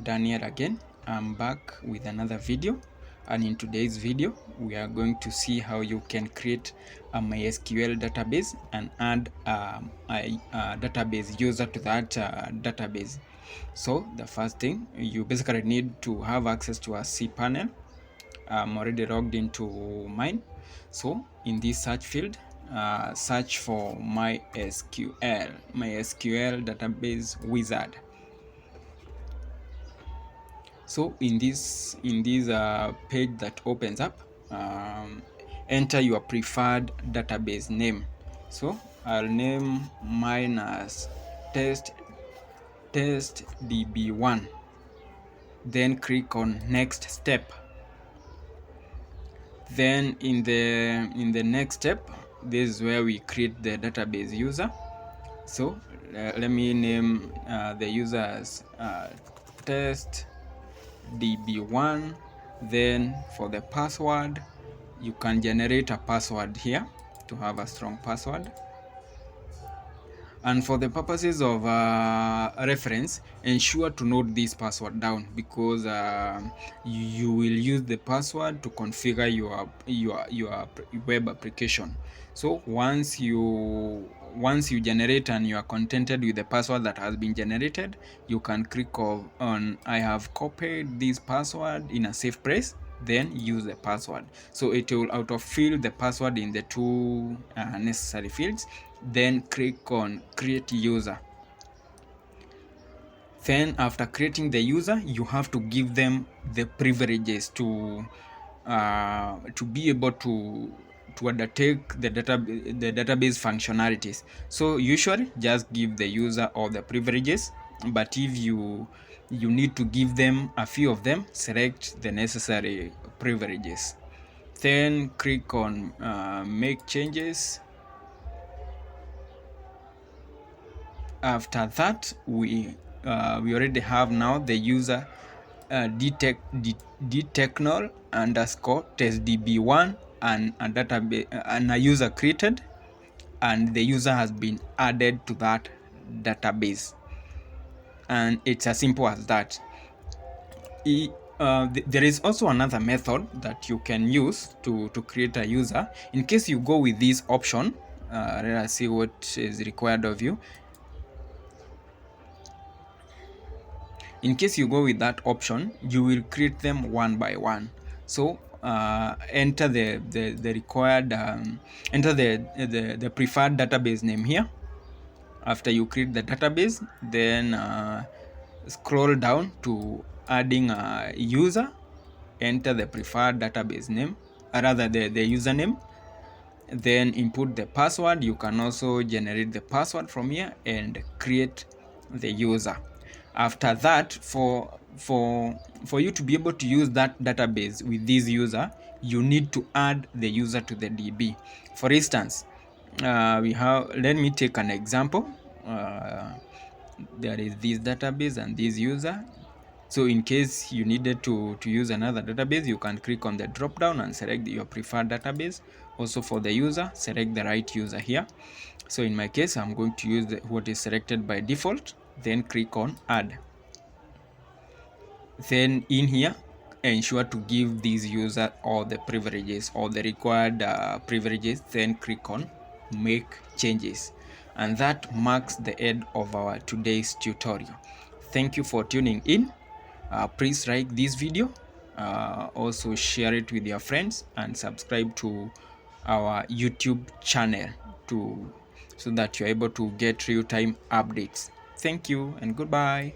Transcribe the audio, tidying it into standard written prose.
Daniel again. I'm back with another video, and in today's video we are going to see how you can create a MySQL database and add a database user to that database. So the first thing, you basically need to have access to a cPanel. I'm already logged into mine. So in this search field, search for MySQL database wizard. So in this page that opens up, enter your preferred database name. So I'll name mine as test db1, then click on next step. Then in the next step, this is where we create the database user. So let me name the user as test db1. Then for the password, you can generate a password here to have a strong password. And for the purposes of reference, ensure to note this password down, because you will use the password to configure your web application. So once you generate and you are contented with the password that has been generated, you can click on I have copied this password in a safe place, then use the password. So it will autofill the password in the two necessary fields. Then click on create user. Then after creating the user, you have to give them the privileges to be able to undertake the database functionalities. So usually just give the user all the privileges, but if you need to give them a few of them, select the necessary privileges. Then click on make changes. After that, we already have now the user dtechnol underscore testdb1 and a database and a user created, and the user has been added to that database, and it's as simple as that. There is also another method that you can use to create a user. In case you go with this option, let us see what is required of you. In case you go with that option, you will create them one by one. So enter the required enter the preferred database name here. After you create the database, then scroll down to adding a user. Enter the preferred database name, rather the username. Then input the password. You can also generate the password from here and create the user. After that, for you to be able to use that database with this user, you need to add the user to the DB. For instance, let me take an example. There is this database and this user. So in case you needed to use another database, you can click on the drop down and select your preferred database. Also for the user, select the right user here. So in my case, I'm going to use what is selected by default. Then click on add. Then in here, ensure to give this user all the privileges, all the required privileges. Then click on make changes, and that marks the end of our today's tutorial. Thank you for tuning in. Please like this video, also share it with your friends, and subscribe to our YouTube channel so that you're able to get real-time updates. Thank you and goodbye.